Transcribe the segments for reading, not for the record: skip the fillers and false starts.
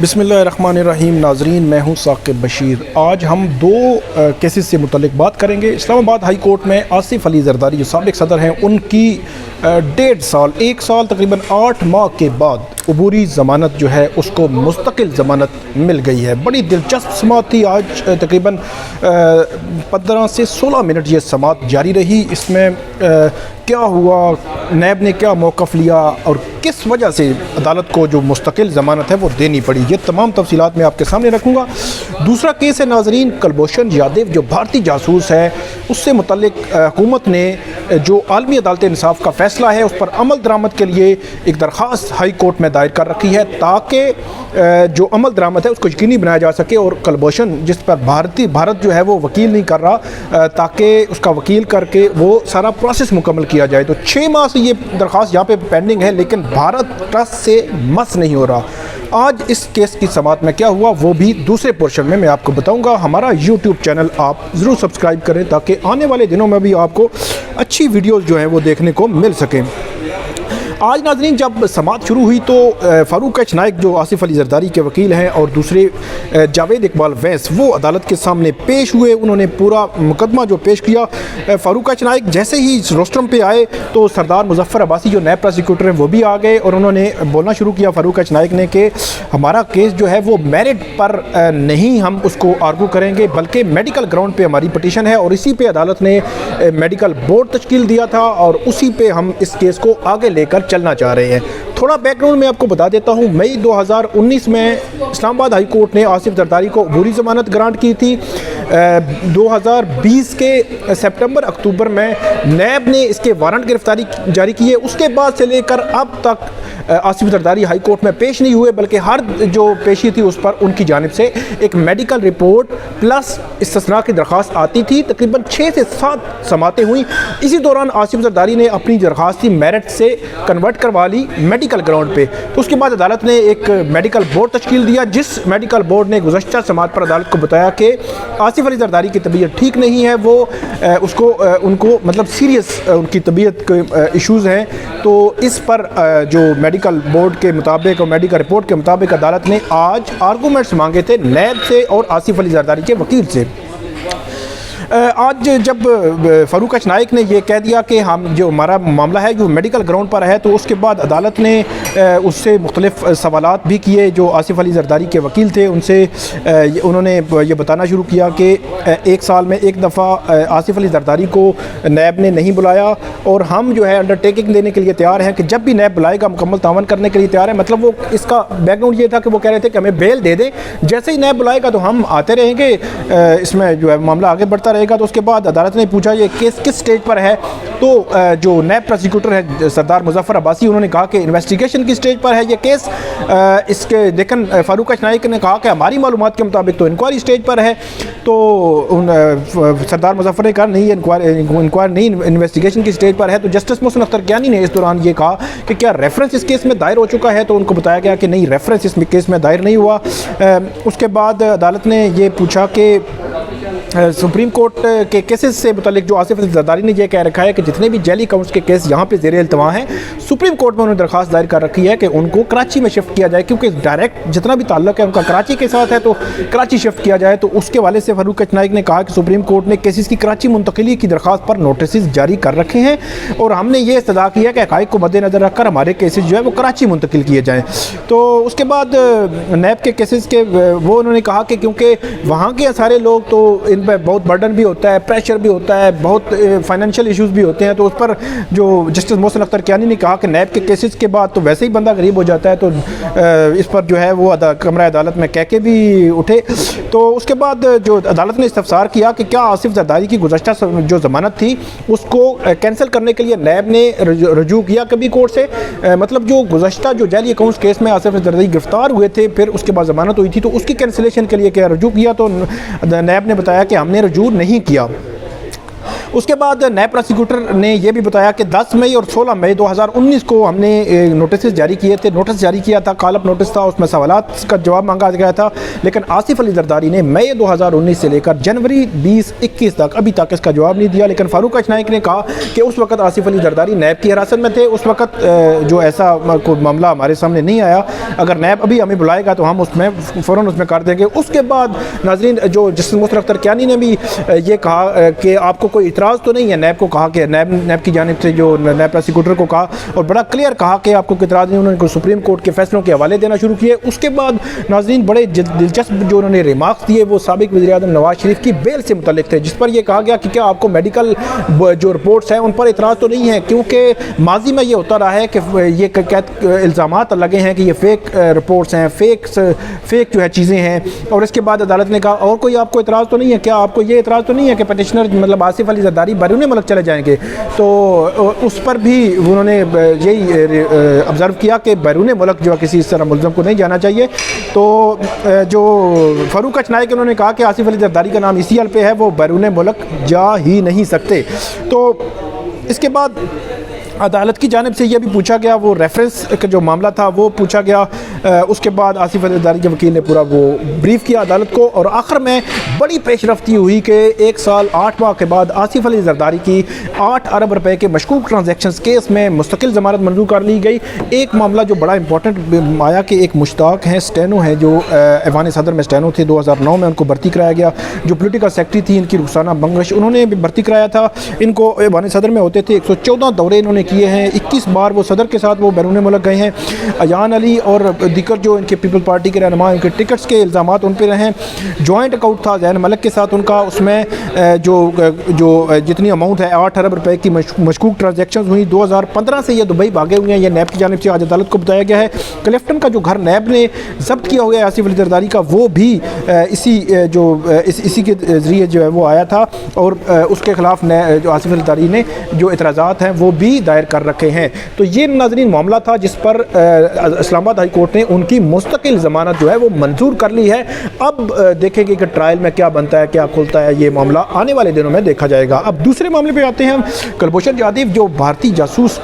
बिस्मिल्लाहिर्रहमानिर्रहीम। नाजरीन, मैं हूं साकिब बशीर। आज हम दो केसेस से मुतल्लिक बात करेंगे। इस्लामाबाद हाईकोर्ट में आसिफ ज़रदारी जो साबिक सदर हैं, उनकी 1.5 साल तकरीबन 8 माह के बाद अबूरी ज़मानत जो है उसको मुस्तकिल ज़मानत मिल गई है। बड़ी दिलचस्प समाअत थी। आज तकरीबन 15 से 16 मिनट ये समाअत जारी रही। इसमें क्या हुआ, नैब ने क्या मौक़िफ़ लिया और किस वजह से अदालत को जो मुस्तकिल ज़मानत है वो देनी पड़ी, ये तमाम तफसीलात मैं आपके सामने रखूँगा। दूसरा केस है नाजरीन कलभूशन जो भारतीय जासूस है, उससे मुतल्लिक हुकूमत ने जो आलमी अदालत इंसाफ का फ़ैसला है उस पर अमल दरामद के लिए एक दरख्वास्त हाई कोर्ट में दायर कर रखी है, ताकि जो अमल दरामद है उसको यकीनी बनाया जा सके। और कलभूशन जिस पर भारत जो है वो वकील नहीं कर रहा, ताकि उसका वकील करके वो सारा प्रोसेस मुकम्मल किया जाए। तो 6 माह से ये दरख्वास्त यहाँ पे पेंडिंग है, लेकिन भारत ट्रस्ट से मस नहीं हो रहा। आज इस केस की समाअत में क्या हुआ वो भी दूसरे पोर्शन में मैं आपको बताऊंगा। हमारा यूट्यूब चैनल आप ज़रूर सब्सक्राइब करें ताकि आने वाले दिनों में भी आपको अच्छी वीडियोज़ जो हैं वो देखने को मिल सकें। आज नाज़रीन जब समाअत शुरू हुई तो फ़ारूक नाइक जो आसिफ ज़रदारी के वकील हैं और दूसरे जावेद इकबाल वैस वो अदालत के सामने पेश हुए। उन्होंने पूरा मुकदमा जो पेश किया। फ़ारूक नाइक जैसे ही इस रोस्ट्रम पे आए तो सरदार मुजफ्फर अब्बासी जो नैब प्रोसिक्यूटर हैं वो भी आ गए और उन्होंने बोलना शुरू किया फ़ारूक नाइक ने कि हमारा केस जो है वो मेरिट पर नहीं हम उसको आर्गू करेंगे, बल्कि मेडिकल ग्राउंड पर हमारी पटिशन है और इसी पर अदालत ने मेडिकल बोर्ड तश्कील दिया था और उसी पर हम इस केस को आगे लेकर चलना चाह रहे हैं। थोड़ा बैकग्राउंड मैं आपको बता देता हूं। मई 2019 में इस्लामाबाद हाई कोर्ट ने आसिफ ज़रदारी को अबूरी ज़मानत ग्रांट की थी। 2020 के सितंबर अक्टूबर में नैब ने इसके वारंट गिरफ्तारी जारी किए। उसके बाद से लेकर अब तक आसिफ ज़रदारी हाई कोर्ट में पेश नहीं हुए, बल्कि हर जो पेशी थी उस पर उनकी जानिब से एक मेडिकल रिपोर्ट प्लस इस्तिस्ना की दरख्वास्त आती थी। तकरीबन 6 से 7 समातें हुई। इसी दौरान आसिफ ज़रदारी ने अपनी दरख्वास्त मेरिट से कन्वर्ट करवा ली मेडिकल ग्राउंड पे। तो उसके बाद अदालत ने एक मेडिकल बोर्ड तश्कील दिया, जिस मेडिकल बोर्ड ने गुज़श्ता समाअत पर अदालत को बताया कि आसिफ ज़रदारी की तबीयत ठीक नहीं है, वो उनको मतलब सीरियस उनकी तबीयत के इश्यूज़ हैं। तो इस पर जो मेडिकल बोर्ड के मुताबिक और मेडिकल रिपोर्ट के मुताबिक अदालत ने आज आर्गूमेंट्स मांगे थे नैब से और आसिफ ज़रदारी के वकील से। आज जब फ़ारूक नाइक ने ये कह दिया कि हम जो हमारा मामला है जो मेडिकल ग्राउंड पर है, तो उसके बाद अदालत ने उससे मुख्तलिफ सवालात भी किए। जो आसिफ ज़रदारी के वकील थे उनसे उन्होंने ये बताना शुरू किया कि 1 साल में एक दफ़ा आसिफ ज़रदारी को नैब ने नहीं बुलाया और हम जो है अंडरटेकिंग देने के लिए तैयार हैं कि जब भी नैब बुलाएगा मुकम्मल तावन करने के लिए तैयार है। मतलब वो इसका बैकग्राउंड ये था कि वो कह रहे थे कि हमें बेल दे दें, जैसे ही नैब बुलाएगा तो हम आते रहेंगे, इसमें जो है मामला आगे बढ़ता रहेगा। तो उसके बाद अदालत ने पूछा ये केस किस स्टेज पर है, तो जो नैब प्रोसिक्यूटर है सरदार मुजफ्फर अब्बासी उन्होंने कहा कि इन्वेस्टिगेशन की स्टेज पर है ये केस। इसके लेकिन फ़ारूक नाइक ने कहा कि हमारी मालूमात के मुताबिक तो इंक्वायरी स्टेज पर है। तो सरदार मुजफ्फर ने कहा नहीं, इंक्वायरी नहीं, इन्वेस्टिगेशन की स्टेज पर है। तो जस्टिस मुस्तकिल ने इस दौरान ये कहा कि क्या रेफरेंस इस केस में दायर हो चुका है, तो उनको बताया गया कि नहीं, रेफरेंस इस केस में दायर नहीं हुआ। उसके बाद अदालत ने ये पूछा कि सुप्रीम कोर्ट के केसेस से मुतालिक जो आसिफ ज़रदारी ने यह कह रखा है कि जितने भी जैली अकाउंट्स के केस यहाँ पे ज़ेर इल्तवा हैं, सुप्रीम कोर्ट में उन्होंने दरख्वास्त दायर कर रखी है कि उनको कराची में शिफ्ट किया जाए, क्योंकि डायरेक्ट जितना भी ताल्लुक है उनका कराची के साथ है, तो कराची शिफ्ट किया जाए। तो उसके वाले से फ़ारूक नाइक ने कहा कि सुप्रीम कोर्ट ने केसेस की कराची मुंतकिली की दरख्वास्त पर नोटिस जारी कर रखे हैं और हमने ये इस्तदा किया कि हक़ाइक़ को मद्देनज़र रखकर हमारे केसेस जो है वो कराची मुंतकिल किए जाएँ। तो उसके बाद नैब के केसेस के वो उन्होंने कहा कि क्योंकि वहाँ के सारे लोग तो इन पर बहुत बर्डन भी होता है, प्रेशर भी होता है, बहुत फाइनेंशियल इश्यूज़ भी होते हैं। तो उस पर जो जस्टिस मोहसिन अख्तर कियानी ने कहा कि नैब के केसेस के बाद तो वैसे ही बंदा गरीब हो जाता है, तो इस पर जो है वो कमरा अदालत में कह के भी उठे। तो उसके बाद जो अदालत ने इस्तफसार किया कि क्या आसिफ ज़रदारी की गुज़श्ता जो ज़मानत थी उसको कैंसिल करने के लिए नैब ने रजू किया कभी कोर्ट से। मतलब जो गुज़श्ता जो जैली अकाउंट्स केस में आसिफ ज़रदारी गिरफ्तार हुए थे, फिर उसके बाद ज़मानत हुई थी, तो उसकी कैंसिलेशन के लिए क्या रजू किया, तो नैब ने बताया कि हमने रजू नहीं किया। उसके बाद नैब प्रोसिक्यूटर ने यह भी बताया कि 10 मई और 16 मई 2019 को हमने नोटिस जारी किए थे। नोटिस जारी किया था, कॉल अप नोटिस था, उसमें सवालात का जवाब मांगा गया था, लेकिन आसिफ अली जरदारी ने मई 2019 से लेकर जनवरी 2021 तक अभी तक इसका जवाब नहीं दिया। लेकिन फारूक नाइक ने कहा कि उस वक्त आसिफ अली जरदारी नैब की हिरासत में थे, उस वक्त जो ऐसा कोई मामला हमारे सामने नहीं आया, अगर नैब अभी हमें बुलाएगा तो हम उसमें फ़ौरन उसमें कर देंगे। उसके बाद नाज़रीन जो जस्टिस मुस्तफ़ा अख्तर कियानी ने भी ये कहा कि आपको कोई इतराज़ तो नहीं है, नैब को कहा कि नैब की जानिब से जो नैब प्रोसिक्यूटर को कहा और बड़ा क्लियर कहा कि आपको कोई इतराज़ नहीं। उन्होंने सुप्रीम कोर्ट के फैसलों के हवाले देना शुरू किए। उसके बाद नाज़रीन बड़े दिलचस्प जो उन्होंने रिमार्क्स दिए वो साबिक वज़ीर-ए-आज़म नवाज शरीफ की बेल से मुतल्लिक थे, जिस पर यह कहा गया कि क्या आपको मेडिकल जो रिपोर्ट्स हैं उन पर इतराज़ तो नहीं है, क्योंकि माजी में ये होता रहा है कि ये इल्ज़ामात लगे हैं कि ये फेक रिपोर्ट्स हैं, फेक जो है चीज़ें हैं। और इसके बाद अदालत ने कहा और कोई आपको इतराज़ तो नहीं है, क्या आपको ये इतराज़ तो नहीं है कि पटिशनर मतलब आसिफ अली जरदारी बैरून मुल्क चले जाएंगे। तो उस पर भी उन्होंने यही ऑब्ज़र्व किया कि बैरून मुल्क जो किसी इस तरह मुल्ज़म को नहीं जाना चाहिए। तो जो फारूक नाइक उन्होंने कहा कि आसिफ अली जरदारी का नाम ECL पे है, वो बैरून मुल्क जा ही नहीं सकते। तो इसके बाद अदालत की जानिब से यह भी पूछा गया, वो रेफरेंस का जो मामला था वो पूछा गया। उसके बाद आसिफ अली जरदारी के वकील ने पूरा वो ब्रीफ किया अदालत को और आखिर में बड़ी पेशरफ्ती हुई कि 1 साल 8 माह के बाद आसिफ अली जरदारी की 8 अरब रुपए के मशकूक ट्रांजैक्शंस केस में मुस्तकिल ज़मानत मंजूर कर ली गई। एक मामला जो बड़ा इंपॉर्टेंट आया कि एक मुश्ताक हैं, स्टेनो हैं, जो ऐवान सदर में स्टेनो थे, 2009 में उनको भर्ती कराया गया। जो पोलिटिकल सेक्रेटरी थी इनकी रुखसाना बंगश, उन्होंने भी भर्ती कराया था। इनको ऐवान सदर में होते थे, 114 दौरे इन्होंने किए हैं, 21 बार वो सदर के साथ वो बैरून मुल्क गए हैं। अयान अली और दीकर जो इनके पीपल पार्टी के रहनुमा, उनके टिकट्स के इल्ज़ामात उन पर रहे। जॉइंट अकाउंट था जैन मलिक के साथ उनका, उसमें जो जितनी अमाउंट है 8 अरब रुपए की मशकूक ट्रांजैक्शन हुई। 2015 से ये दुबई भागे हुए हैं, ये नैब की जानिब से आज अदालत को बताया गया है। क्लिफ्टन का जो घर नैब ने जब्त किया हुआ है आसिफ अली जरदारी का, वो भी इसी के ज़रिए जो है वो आया था और उसके ख़िलाफ़ जो आसिफ अली जरदारी ने जो इतराज़ात हैं वो भी दायर कर रखे हैं। तो ये नाज़रीन मामला था जिस पर इस्लामाबाद हाई कोर्ट ने उनकी मुस्तकिल ज़मानत जो है वो मंजूर कर ली है। अब देखेंगे कि ट्रायल में क्या बनता है, क्या खुलता है, ये मामला आने वाले दिनों में देखा जाएगा। अब दूसरे मामले पे आते हैं हम। कलभूषण यादव जो भारतीय जासूस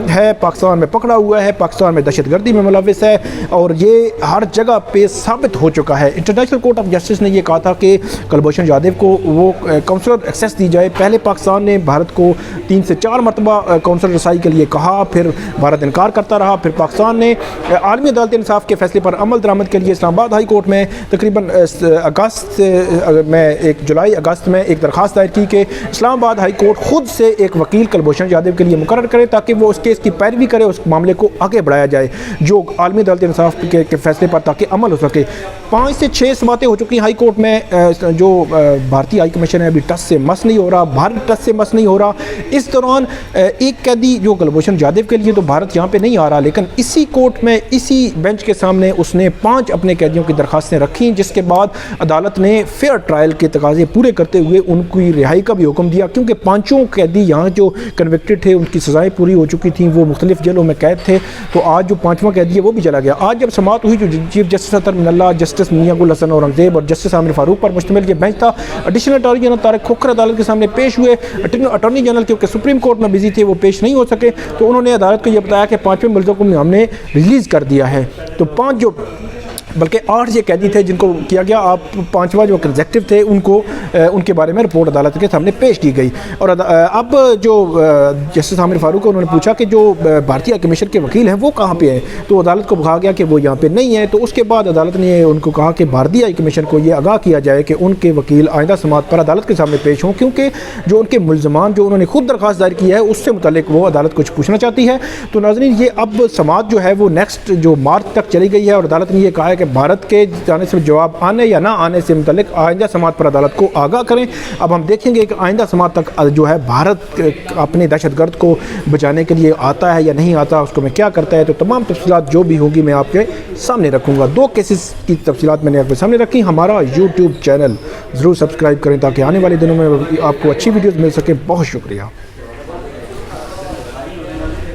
है, पाकिस्तान में पकड़ा हुआ है, पाकिस्तान में दहशतगर्दी में मुलविस है और ये हर जगह पे साबित हो चुका है। इंटरनेशनल कोर्ट ऑफ जस्टिस ने ये कहा था कि कलभूषण यादव को वो काउंसलर एक्सेस दी जाए। पहले पाकिस्तान ने भारत को 3 से 4 मरतबा काउंसलर रसाई के लिए कहा, फिर भारत इनकार करता रहा। फिर पाकिस्तान ने आलमी अदालत इंसाफ के फैसले पर अमल दरामद के लिए इस्लामाबाद हाई कोर्ट में तकरीबन जुलाई अगस्त में एक दरख्वास्त दायर की कि इस्लामाबाद हाई कोर्ट खुद से एक वकील कलभूषण यादव के लिए मुकर्रर करे ताकि वो उस केस की पैरवी करे, उस मामले को आगे बढ़ाया जाए जो आलमी अदालत इंसाफ के फैसले पर, ताकि अमल हो सके। 5 से 6 समातें हो चुकी हाई कोर्ट में। जो भारतीय हाई कमीशन है अभी टस से मस नहीं हो रहा, भारत टस से मस नहीं हो रहा। इस दौरान एक कैदी जो कलभूषण यादव के लिए तो भारत यहाँ पे नहीं आ रहा, लेकिन इसी कोर्ट में इसी बेंच के सामने उसने 5 अपने कैदियों की दरखास्तें रखी, जिसके बाद अदालत ने फेयर ट्रायल के तकाजे पूरे करते हुए उनकी रिहाई का भी हुक्म दिया, क्योंकि 5 कैदी यहाँ जो कन्विक्टेड थे उनकी सज़ाएँ पूरी हो चुकी थी, वो मुख्तलिफ जेलों में कैद थे। तो आज जो 5वां कैदी है वो भी चला गया। आज जब समाअत हुई, जो चीफ जस्टिस अतर मिनल्ला, जस्टिस मियां गुल हसन औरंगजेब और जस्टिस आमिर फारूक पर मुश्तमिल ये बेंच था, additional attorney general Tariq Khokhar अदालत के सामने पेश हुए। अटॉर्नी जनरल क्योंकि सुप्रीम कोर्ट में बिजी थे वो पेश नहीं हो सके, तो उन्होंने अदालत को यह बताया कि 5वें मुलज़्ज़म को हमने रिलीज़ कर दिया है। तो 5 बल्कि 8 ये कैदी थे जिनको किया गया। आप 5वां जो कंजेक्टिव थे उनको उनके बारे में रिपोर्ट अदालत के सामने पेश की गई। और अब जो जस्टिस आमिर फारूक है उन्होंने पूछा कि जो भारतीय कमीशन के वकील हैं वो कहाँ पे हैं, तो अदालत को कहा गया कि वो यहाँ पे नहीं है। तो उसके बाद अदालत ने उनको कहा कि भारतीय हाई कमीशन को ये आगाह किया जाए कि उनके वकील आइंदा समाअत पर अदालत के सामने पेश हों, क्योंकि जो उनके मुल्ज़मान जो उन्होंने खुद दरख्वास्त दायर की है उससे मुतल्लिक वो अदालत कुछ पूछना चाहती है। तो नाज़रीन ये अब समाअत जो है वो नेक्स्ट जो मार्च तक चली गई है और अदालत ने यह कहा है कि भारत के जाने से जवाब आने या ना आने से मुतल्लिक आइंदा समाअत पर अदालत को आगाह करें। अब हम देखेंगे कि आइंदा समाअत तक जो है भारत अपने दहशतगर्द को बचाने के लिए आता है या नहीं आता, उसको मैं क्या करता है। तो तमाम तफसीलात जो भी होंगी मैं आपके सामने रखूँगा। 2 केसेस की तफसीलात मैंने आपके सामने रखी। हमारा यूट्यूब चैनल ज़रूर सब्सक्राइब करें ताकि आने वाले दिनों में आपको अच्छी वीडियोज़ मिल सके। बहुत शुक्रिया।